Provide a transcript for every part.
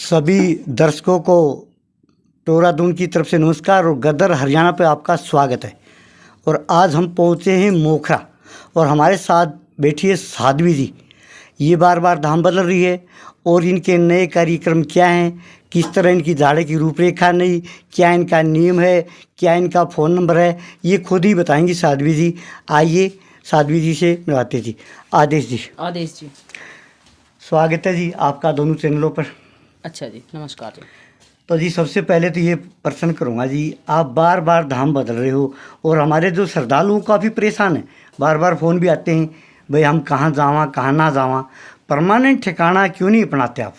सभी दर्शकों को टोरादून की तरफ से नमस्कार और गदर हरियाणा पे आपका स्वागत है। और आज हम पहुँचे हैं मोखरा और हमारे साथ बैठी है साध्वी जी। ये बार बार धाम बदल रही है और इनके नए कार्यक्रम क्या हैं, किस तरह इनकी झाड़े की रूपरेखा नहीं, क्या इनका नियम है, क्या इनका फ़ोन नंबर है, ये खुद ही बताएंगी साध्वी जी। आइए साध्वी जी से मिलाते जी। आदेश जी। आदेश जी, स्वागत है जी आपका दोनों चैनलों पर। अच्छा जी, नमस्कार जी। तो जी सबसे पहले तो ये प्रश्न करूँगा जी, आप बार बार धाम बदल रहे हो और हमारे जो श्रद्धालुओं काफ़ी परेशान है, बार बार फ़ोन भी आते हैं भाई हम कहाँ जावा कहाँ ना जावा, परमानेंट ठिकाना क्यों नहीं अपनाते आप?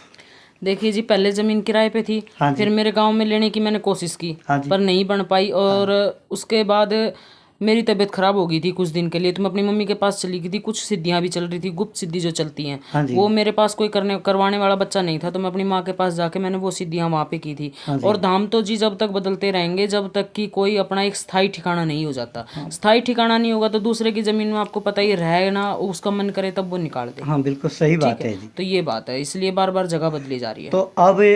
देखिए जी, पहले ज़मीन किराए पे थी। हाँ जी। फिर मेरे गांव में लेने की मैंने कोशिश की। हाँ जी। पर नहीं बन पाई। और उसके बाद मेरी तबीयत ख़राब हो गई थी कुछ दिन के लिए, तो मैं अपनी मम्मी के पास चली गई थी। कुछ सिद्धियां भी चल रही थी, गुप्त सिद्धि जो चलती हैं। हाँ जी। वो मेरे पास कोई करवाने वाला बच्चा नहीं था, तो मैं अपनी माँ के पास जाके मैंने वो सिद्धियां वहाँ पे की थी। हाँ जी। और धाम तो जी जब तक बदलते रहेंगे, जब तक कि कोई अपना एक स्थायी ठिकाना नहीं हो जाता। स्थायी ठिकाना नहीं होगा तो दूसरे की ज़मीन में आपको पता ही रहना, उसका मन करे तब वो निकाल दे। हाँ बिल्कुल सही बात ठीक है जी। तो ये बात है, इसलिए बार बार जगह बदली जा रही है। तो अब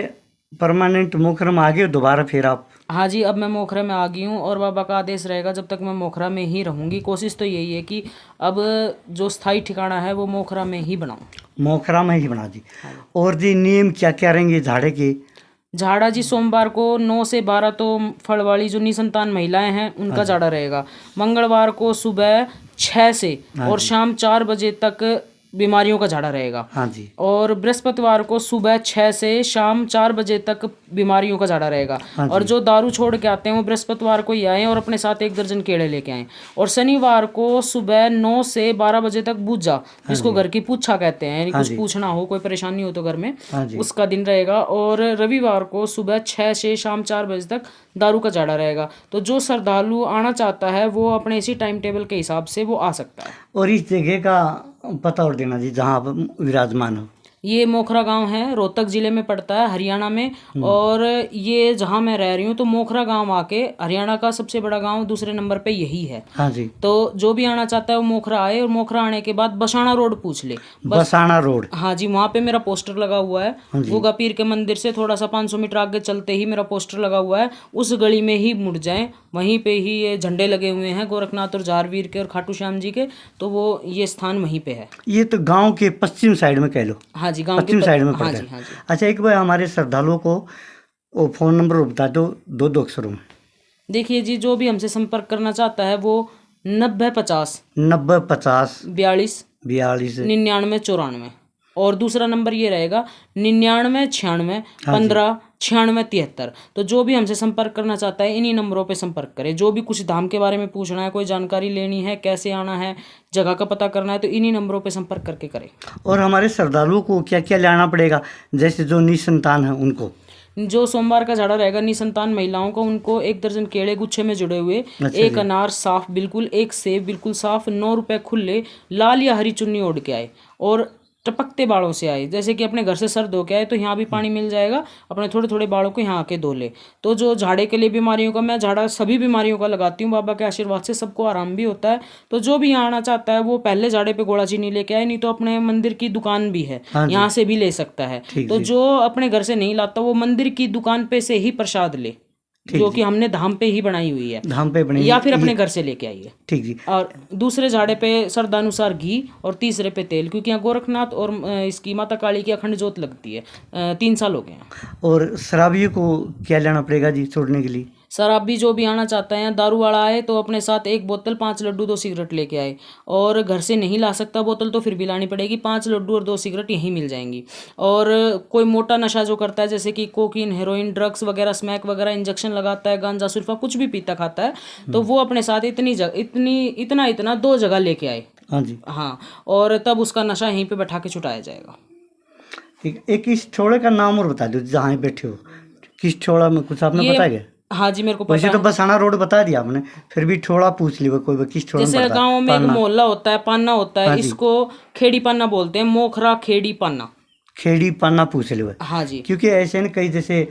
परमानेंट मोखरा में आ गए हो दोबारा फिर आप? हाँ जी, अब मैं मोखरा में आ गई हूँ और बाबा का आदेश रहेगा जब तक मैं मोखरा में ही रहूँगी। कोशिश तो यही है कि अब जो स्थायी ठिकाना है वो मोखरा में ही बनाऊँ। मोखरा में ही बना जी। और जी नियम क्या क्या रहेंगे झाड़े के? झाड़ा जी, सोमवार को 9 से 12 तो फल वाली जो निसंतान महिलाएं हैं उनका झाड़ा रहेगा। मंगलवार को सुबह 6 से और शाम 4 बजे तक बीमारियों का झाड़ा रहेगा। हाँ जी। और बृहस्पतिवार को सुबह 6 से शाम 4 बजे तक बीमारियों का झाड़ा रहेगा। और जो दारू छोड़ के आते हैं वो बृहस्पतिवार को ही आएँ और अपने साथ 1 दर्जन केले लेके आएँ। और शनिवार को सुबह 9 से 12 बजे तक पूजा, जिसको घर की पूछा कहते हैं, यानी कुछ पूछना हो, कोई परेशानी हो तो घर में, उसका दिन रहेगा। और रविवार को सुबह 6 से शाम 4 बजे तक दारू का झाड़ा रहेगा। तो जो श्रद्धालु आना चाहता है वो अपने इसी टाइम टेबल के हिसाब से वो आ सकता है। और इस जगह का पता और देना जी जहाँ आप विराजमान हो। ये मोखरा गांव है, रोहतक जिले में पड़ता है, हरियाणा में। और ये जहां मैं रह रही हूँ तो मोखरा गांव आके हरियाणा का सबसे बड़ा गांव दूसरे नंबर पे यही है। हाँ जी। तो जो भी आना चाहता है वो मोखरा आए और मोखरा आने के बाद बसाना रोड पूछ ले। बसाना रोड? हाँ जी, वहाँ पे मेरा पोस्टर लगा हुआ है। गुगा पीर के मंदिर से थोड़ा सा 500 मीटर आगे चलते ही मेरा पोस्टर लगा हुआ है। उस गली में ही मुड़ जाएं, वहीं पे ही ये झंडे लगे हुए हैं गोरखनाथ और जारवीर के और खाटू श्याम जी के। तो वो ये स्थान वहीं पे है। ये तो गांव के पश्चिम साइड में कह लो। हाँ जी, गांव पश्चिम साइड में हाँ पड़ता जी, है। हाँ जी। अच्छा एक बार हमारे श्रद्धालुओं को वो फ़ोन नंबर बता दो, दो अक्षरों में। देखिए जी, जो भी हमसे संपर्क करना चाहता है वो 9050 9050 42 42 99 94। और दूसरा नंबर ये रहेगा 99 96 15 96 73। तो जो भी हमसे संपर्क करना चाहता है इन्हीं नंबरों पे संपर्क करे। जो भी कुछ धाम के बारे में पूछना है, कोई जानकारी लेनी है, कैसे आना है, जगह का पता करना है, तो इन्हीं नंबरों पे संपर्क करके करे। और हमारे श्रद्धालुओं को क्या क्या लाना पड़ेगा, जैसे जो निसंतान है उनको? जो सोमवार का झाड़ा रहेगा निसंतान महिलाओं को, उनको 1 दर्जन केले गुच्छे में जुड़े हुए, 1 अनार साफ बिल्कुल, 1 सेब बिल्कुल साफ, 9 रुपए खुले, लाल या हरी चुन्नी ओढ़ के आए और टपकते बालों से आए। जैसे कि अपने घर से सर धो के आए तो यहाँ भी पानी मिल जाएगा, अपने थोड़े थोड़े बालों को यहाँ आके धो ले। तो जो झाड़े के लिए बीमारियों का, मैं झाड़ा सभी बीमारियों का लगाती हूँ, बाबा के आशीर्वाद से सबको आराम भी होता है। तो जो भी यहाँ आना चाहता है वो पहले झाड़े पे गोड़ा चीनी लेके आए, नहीं तो अपने मंदिर की दुकान भी है, यहाँ से भी ले सकता है। तो जो अपने घर से नहीं लाता वो मंदिर की दुकान पे से ही प्रसाद ले, जो कि हमने धाम पे ही बनाई हुई है, धाम पे बनी, या फिर अपने घर से लेके आइए। ठीक जी। और दूसरे झाड़े पे श्रद्धानुसार घी और तीसरे पे तेल, क्योंकि यहाँ गोरखनाथ और इसकी माता काली की अखंड जोत लगती है। 3 साल हो गए हैं। और शराबियों को क्या लेना पड़ेगा जी छोड़ने के लिए? शराबी जो भी आना चाहता है, दारू वाला आए तो अपने साथ 1 बोतल, 5 लड्डू, 2 सिगरेट लेके आए। और घर से नहीं ला सकता बोतल तो फिर भी लानी पड़ेगी। 5 लड्डू और 2 सिगरेट यहीं मिल जाएंगी। और कोई मोटा नशा जो करता है, जैसे कि कोकीन, हेरोइन, ड्रग्स वगैरह, स्मैक वगैरह, इंजेक्शन लगाता है, गांजा, सुल्फा, कुछ भी पीता खाता है, तो वो अपने साथ इतना 2 जगह लेके आए। हाँ जी। हाँ, और तब उसका नशा यहीं पे बैठा के छुटाया जाएगा। ठीक। एक इस छोड़े का नाम और बता दो जहाँ बैठे हो, किस छोड़ा में कुछ आपने बता गया? हाँ जी, मेरे को पता वैसे तो है। बसाना रोड बता दिया आपने, फिर भी थोड़ा पूछ लिया कोई किस छोड़ा में जैसे पड़ता है? गाँव में एक मोहल्ला होता है, पाना होता है, इसको खेड़ी पाना बोलते हैं, मोखरा खेड़ी पाना। खेड़ी पाना पूछ लिया। हाँ जी। क्योंकि ऐसे न कई जैसे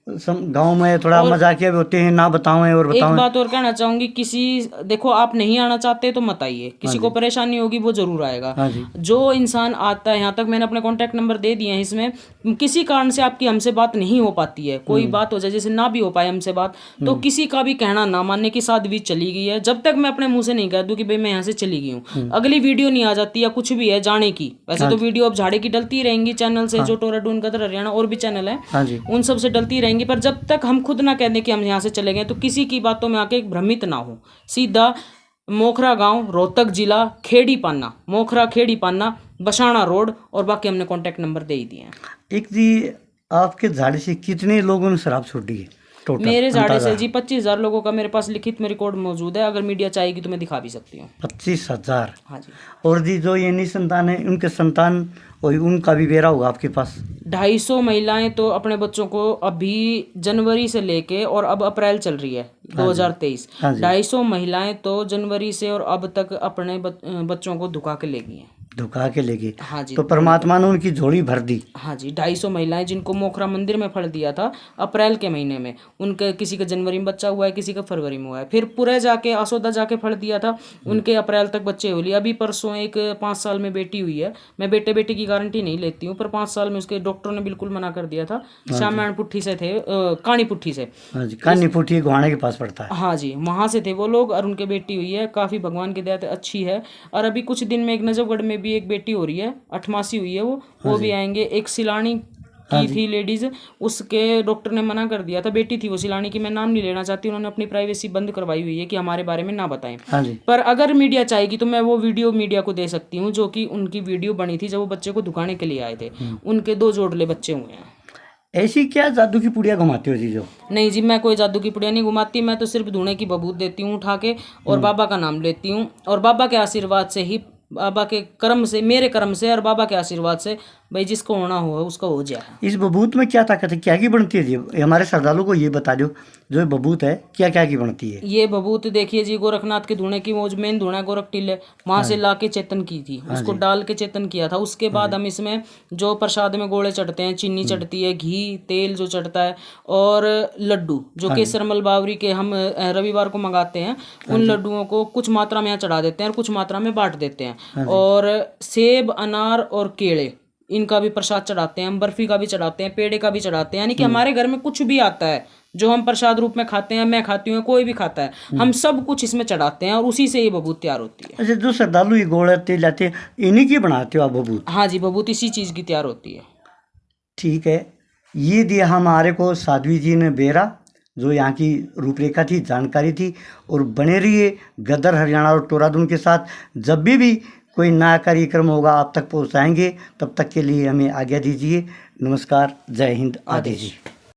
गांव में थोड़ा मजाकिया भी होते हैं, ना बताओ और एक बताओ। बात और कहना चाहूंगी, किसी देखो आप नहीं आना चाहते तो मत आइए, किसी को परेशानी होगी वो जरूर आएगा। हाँ जी। जो इंसान आता है यहाँ तक, मैंने अपने कॉन्टैक्ट नंबर दे दिए हैं इसमें, किसी कारण से आपकी हमसे बात नहीं हो पाती है, कोई बात हो जाए जैसे ना भी हो पाए हमसे बात, तो किसी का भी कहना ना मानने की सादगी चली गई है। जब तक मैं अपने मुंह से नहीं कह दूं कि भाई मैं यहाँ से चली गई हूँ, अगली वीडियो नहीं आ जाती या कुछ भी है जाने की, वैसे तो वीडियो अब झाड़े की डलती रहेंगी चैनल से, जो टोरा ढूंढ गदर हरियाणा और भी चैनल है हाँ जी। उन सब से डलती रहेंगी, पर जब तक हम खुद ना कह दें कि हम यहाँ से चले गए तो किसी की बातों में आके भ्रमित ना हो। सीधा मोखरा गांव, रोहतक जिला, खेड़ी पान्ना, मोखरा खेड़ी पान्ना, बसाना रोड, और बाकी हमने कॉन्टैक्ट नंबर दे ही दिए हैं। एक जी, आपके झाड़े से कितने लोगों ने शराब छोड़ी है टोटल? मेरे झाड़े से जी 25,000 लोगों का मेरे पास लिखित में रिकॉर्ड मौजूद है, अगर मीडिया चाहेगी तो मैं दिखा भी सकती हूँ। 25,000? हाँ जी। और जी जो ये निसंतान है, उनके संतान और उनका भी बेरा होगा आपके पास? 250 महिलाएं तो अपने बच्चों को अभी जनवरी से लेके, और अब अप्रैल चल रही है 2023, 250 महिलाएं तो जनवरी से और अब तक अपने बच्चों को धुका के ले गई हैं। धुका के लेगी? हाँ जी। तो परमात्मा ने उनकी झोली भर दी। हाँ जी, 250 महिलाएं जिनको मोखरा मंदिर में फल दिया था अप्रैल के महीने में, उनके किसी का जनवरी में बच्चा हुआ है, किसी का फरवरी में हुआ है, फिर पूरे जाके आसोदा जाके फल दिया था, उनके अप्रैल तक बच्चे हो लिए। अभी परसों एक 5 साल में बेटी हुई है, मैं बेटे बेटी की गारंटी नहीं लेती हूँ, पर 5 साल में उसके डॉक्टर ने बिल्कुल मना कर दिया था। श्यामैन पुट्ठी से थे, कानी पुट्ठी से। हाँ जी, कानी पुट्ठी घुआने के पास पड़ता है। हाँ जी, वहाँ से थे वो लोग, और उनके बेटी हुई है, काफ़ी भगवान की दया अच्छी है। और अभी कुछ दिन में एक नजफगढ़ में भी एक बेटी हो रही है, 8 मासी हुई है वो भी आएंगे। एक सिलानी की थी लेडीज, उसके डॉक्टर ने मना कर दिया था, बेटी थी वो सिलानी की, मैं नाम नहीं लेना चाहती, उन्होंने अपनी प्राइवेसी बंद करवाई हुई है कि हमारे बारे में ना बताएं। हाँ जी। पर अगर मीडिया चाहेगी तो मैं वो वीडियो मीडिया को दे सकती हूँ, जो कि उनकी वीडियो बनी थी जब वो बच्चे को धुकाने के लिए आए थे। उनके 2 जोड़ले बच्चे हुए हैं। ऐसी क्या जादू की पुड़िया घुमाती हो जी? जो नहीं जी, मैं कोई जादू की पुड़िया नहीं घुमाती, मैं तो सिर्फ धुने की बबूत देती हूँ उठा के, और बाबा का नाम लेती हूँ, और बाबा के आशीर्वाद से ही, बाबा के कर्म से, मेरे कर्म से और बाबा के आशीर्वाद से, भाई जिसको होना हो उसका हो जाए। इस बबूत में क्या ताकत है, क्या की बनती है जी? हमारे श्रद्धालु को ये बता दो, जो बबूत है क्या क्या की बनती है? ये बबूत देखिए जी, गोरखनाथ के धुने की, वो मेन धुना गोरख टिल्ले, वहाँ से ला के चेतन की थी, उसको डाल के चेतन किया था। उसके बाद हम इसमें जो प्रसाद में गोले चढ़ते हैं, चीनी चढ़ती है, घी तेल जो चढ़ता है, और लड्डू जो केसर मल बावरी के हम रविवार को मंगाते हैं, उन लड्डुओं को कुछ मात्रा में यहाँ चढ़ा देते हैं और कुछ मात्रा में बांट देते हैं। और सेब, अनार और केले, इनका भी प्रसाद चढ़ाते हैं हम, बर्फी का भी चढ़ाते हैं, पेड़े का भी चढ़ाते हैं। यानी कि हमारे घर में कुछ भी आता है जो हम प्रसाद रूप में खाते हैं, मैं खाती हूँ, कोई भी खाता है, हम सब कुछ इसमें चढ़ाते हैं, और उसी से ये बबूत तैयार होती है। अच्छा, जो श्रद्धालु ये गोड़ तेल लाते हैं, इन्हीं की बनाते हो आप बबूत? हाँ जी, बबूत इसी चीज़ की तैयार होती है। ठीक है, ये दिया हमारे को साध्वी जी ने बेरा, जो यहाँ की रूपरेखा थी, जानकारी थी। और बने रहिए गदर हरियाणा और टोरादून के साथ, जब भी कोई नया कार्यक्रम होगा आप तक पहुँचाएंगे। तब तक के लिए हमें आज्ञा दीजिए। नमस्कार, जय हिंद, आदेश।